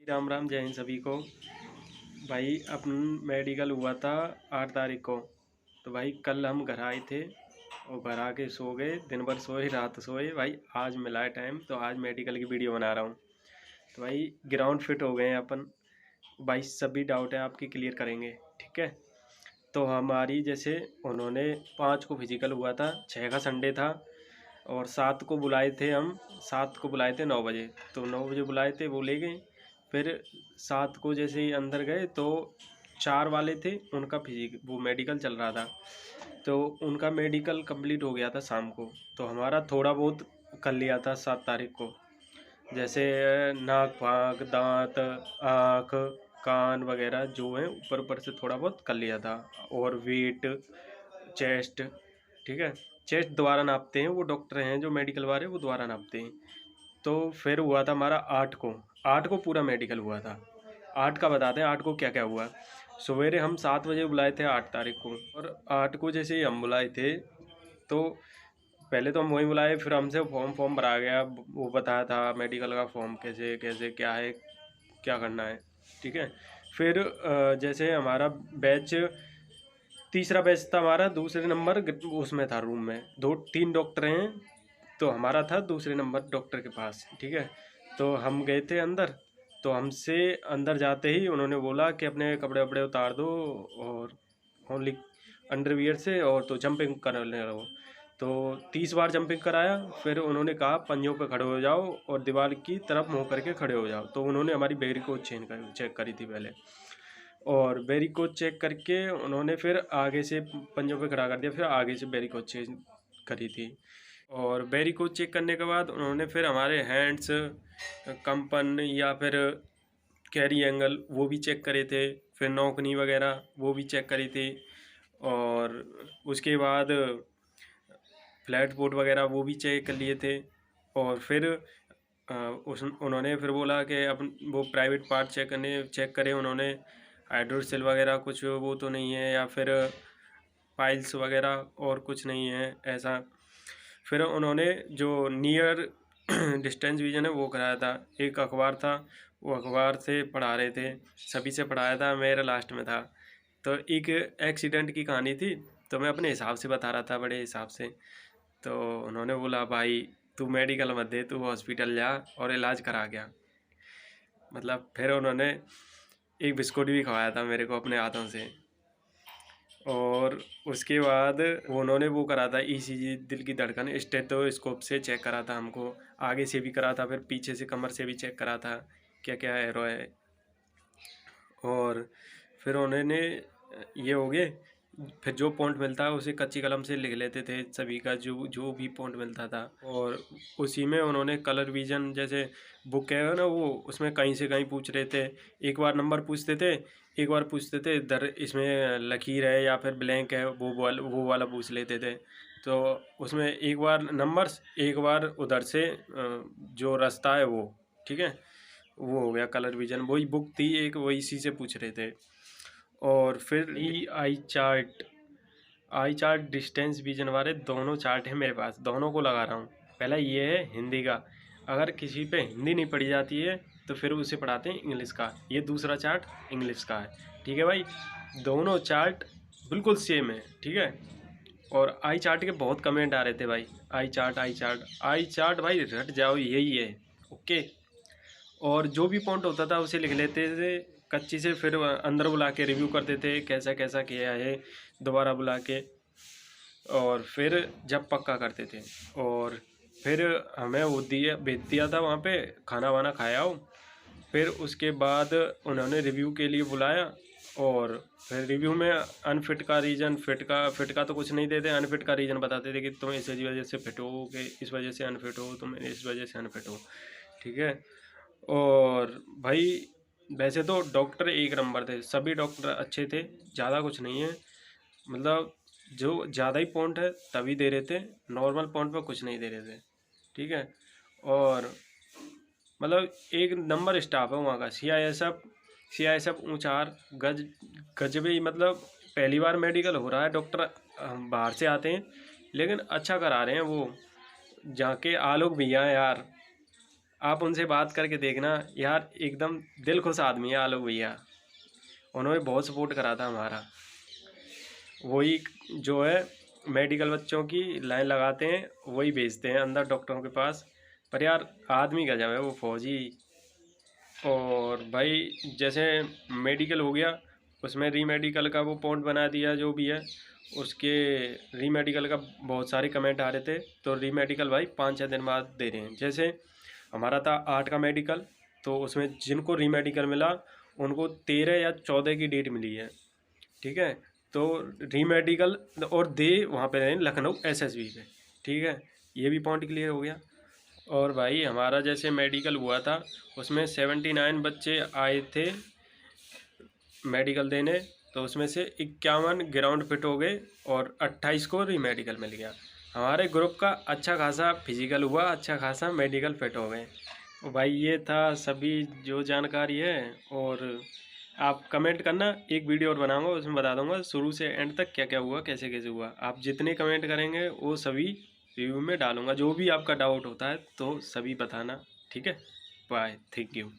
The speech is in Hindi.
राम राम, जय हिंद सभी को। भाई अपन मेडिकल हुआ था 8 तारीख को। तो भाई कल हम घर आए थे और घर आके सो गए, दिन भर सोए रात सोए। भाई आज मिला है टाइम तो आज मेडिकल की वीडियो बना रहा हूँ। तो भाई ग्राउंड फिट हो गए हैं अपन। भाई सभी डाउट है आपकी क्लियर करेंगे, ठीक है। तो हमारी जैसे उन्होंने 5 को फिजिकल हुआ था, 6 का संडे था और 7 को बुलाए थे हम। 7 को बुलाए थे 9 बजे, तो 9 बजे बुलाए थे, वो ले गए। फिर 7 को जैसे ही अंदर गए तो 4 वाले थे, उनका फिजिक वो मेडिकल चल रहा था। तो उनका मेडिकल कंप्लीट हो गया था शाम को। तो हमारा थोड़ा बहुत कर लिया था 7 तारीख को, जैसे नाक फाँक दांत आँख कान वगैरह जो है ऊपर ऊपर से थोड़ा बहुत कर लिया था। और वेट चेस्ट, ठीक है। चेस्ट दोबारा नापते हैं, वो डॉक्टर हैं जो मेडिकल वाले, वो दोबारा नापते हैं। तो फिर हुआ था हमारा 8 को। 8 को पूरा मेडिकल हुआ था। 8 का बताते हैं 8 को क्या क्या हुआ। सवेरे हम 7 बजे बुलाए थे 8 तारीख को, और 8 को जैसे ही हम बुलाए थे तो पहले तो हम वहीं बुलाए, फिर हमसे फॉर्म फॉर्म भरा गया। वो बताया था मेडिकल का फॉर्म कैसे कैसे क्या है, क्या करना है, ठीक है। फिर जैसे हमारा बैच, तीसरा बैच था हमारा, दूसरे नंबर उसमें था रूम में, 2 3 डॉक्टर हैं। तो हमारा था दूसरे नंबर डॉक्टर के पास, ठीक है। तो हम गए थे अंदर। तो हमसे अंदर जाते ही उन्होंने बोला कि अपने कपड़े वपड़े उतार दो और ओनली अंडरवियर से, और तो जंपिंग करने रहो। तो 30 बार जंपिंग कराया। फिर उन्होंने कहा पंजों पे खड़े हो जाओ और दीवार की तरफ मुँह करके खड़े हो जाओ। तो उन्होंने हमारी बेरी को चेक करी थी पहले, और बेरी को चेक करके उन्होंने फिर आगे से पंजों पे खड़ा कर दिया, फिर आगे से बेरी को चेक करी थी। और बेरी को चेक करने के बाद उन्होंने फिर हमारे हैंड्स कंपन या फिर कैरी एंगल वो भी चेक करे थे। फिर नौकनी वगैरह वो भी चेक करी थी। और उसके बाद फ्लैट बोर्ड वगैरह वो भी चेक कर लिए थे। और फिर उस उन्होंने फिर बोला कि अब वो प्राइवेट पार्ट चेक करे उन्होंने। हाइड्रोसेल वगैरह कुछ वो तो नहीं है, या फिर पाइल्स वगैरह और कुछ नहीं है ऐसा। फिर उन्होंने जो नियर डिस्टेंस विजन है वो कराया था। एक अखबार था, वो अखबार से पढ़ा रहे थे, सभी से पढ़ाया था, मेरा लास्ट में था। तो एक एक्सीडेंट की कहानी थी, तो मैं अपने हिसाब से बता रहा था, बड़े हिसाब से। तो उन्होंने बोला भाई तू मेडिकल मत दे, तू हॉस्पिटल जा और इलाज करा गया। मतलब फिर उन्होंने एक बिस्कुट भी खवाया था मेरे को अपने हाथों से। और उसके बाद उन्होंने वो करा था ईसीजी, दिल की धड़कन स्टेथोस्कोप से चेक करा था हमको। आगे से भी करा था, फिर पीछे से कमर से भी चेक करा था क्या क्या एरो है। और फिर उन्होंने ये हो गए। फिर जो पॉइंट मिलता है उसे कच्ची कलम से लिख लेते थे सभी का, जो जो भी पॉइंट मिलता था। और उसी में उन्होंने कलर विजन जैसे बुक है ना, वो उसमें कहीं से कहीं पूछ रहे थे। एक बार नंबर पूछते थे, एक बार पूछते थे दर इसमें लकीर है या फिर ब्लैंक है, वो वाला पूछ लेते थे। तो उसमें एक बार नंबर्स, एक बार उधर से जो रास्ता है वो, ठीक है। वो हो गया कलर विजन, वही बुक थी एक, वही इसी से पूछ रहे थे। और फिर आई चार्ट डिस्टेंस विजन वाले दोनों चार्ट है मेरे पास, दोनों को लगा रहा हूँ। पहला ये है हिंदी का, अगर किसी पे हिंदी नहीं पढ़ी जाती है तो फिर उसे पढ़ाते हैं इंग्लिश का। ये दूसरा चार्ट इंग्लिश का है, ठीक है भाई। दोनों चार्ट बिल्कुल सेम है, ठीक है। और आई चार्ट के बहुत कमेंट आ रहे थे भाई, I chart I chart I chart, भाई रट जाओ यही है, ओके। और जो भी पॉइंट होता था उसे लिख लेते थे कच्ची से, फिर अंदर बुला के रिव्यू करते थे कैसा कैसा किया है, दोबारा बुला के। और फिर जब पक्का करते थे, और फिर हमें वो दिया भेज दिया था वहाँ पे, खाना वाना खाया हो। फिर उसके बाद उन्होंने रिव्यू के लिए बुलाया। और फिर रिव्यू में अनफिट का रीज़न, फिट का तो कुछ नहीं देते, अनफिट का रीज़न बताते थे कि तुम इस वजह से फिट हो, कि इस वजह से अनफिट हो, तुम इस वजह से अनफिट हो, ठीक है। और भाई वैसे तो डॉक्टर एक नंबर थे, सभी डॉक्टर अच्छे थे, ज़्यादा कुछ नहीं है। मतलब जो ज़्यादा ही पॉइंट है तभी दे रहे थे, नॉर्मल पॉइंट पर कुछ नहीं दे रहे थे, ठीक है। और मतलब एक नंबर स्टाफ है वहाँ का। सी आई एस एफ ऊँचार गजबे ही, मतलब पहली बार मेडिकल हो रहा है, डॉक्टर बाहर से आते हैं लेकिन अच्छा करा रहे हैं वो। जाके आलोक भैया यार, आप उनसे बात करके देखना यार, एकदम दिल खुश आदमी है आलोक भैया। उन्होंने बहुत सपोर्ट करा था हमारा। वही जो है मेडिकल बच्चों की लाइन लगाते हैं, वही भेजते हैं अंदर डॉक्टरों के पास। पर यार आदमी गजब है वो फौजी। और भाई जैसे मेडिकल हो गया, उसमें री मेडिकल का वो पॉइंट बना दिया जो भी है उसके। री मेडिकल का बहुत सारे कमेंट आ रहे थे, तो री मेडिकल भाई 5-6 दिन बाद दे रहे हैं। जैसे हमारा था 8 का मेडिकल, तो उसमें जिनको री मेडिकल मिला उनको 13 या 14 की डेट मिली है। ठीक है, तो री मेडिकल और दे वहाँ पे रहे लखनऊ एसएसबी पे। ठीक है, ये भी पॉइंट क्लियर हो गया। और भाई हमारा जैसे मेडिकल हुआ था, उसमें 79 बच्चे आए थे मेडिकल देने, तो उसमें से 51 ग्राउंड फिट हो गए और 28 को री मेडिकल मिल गया। हमारे ग्रुप का अच्छा खासा फिजिकल हुआ, अच्छा खासा मेडिकल फिट हो गए। तो भाई ये था सभी जो जानकारी है। और आप कमेंट करना, एक वीडियो और बनाऊंगा उसमें बता दूंगा शुरू से एंड तक क्या क्या हुआ, कैसे कैसे हुआ। आप जितने कमेंट करेंगे वो सभी रिव्यू में डालूंगा। जो भी आपका डाउट होता है तो सभी बताना। ठीक है, बाय, थैंक यू।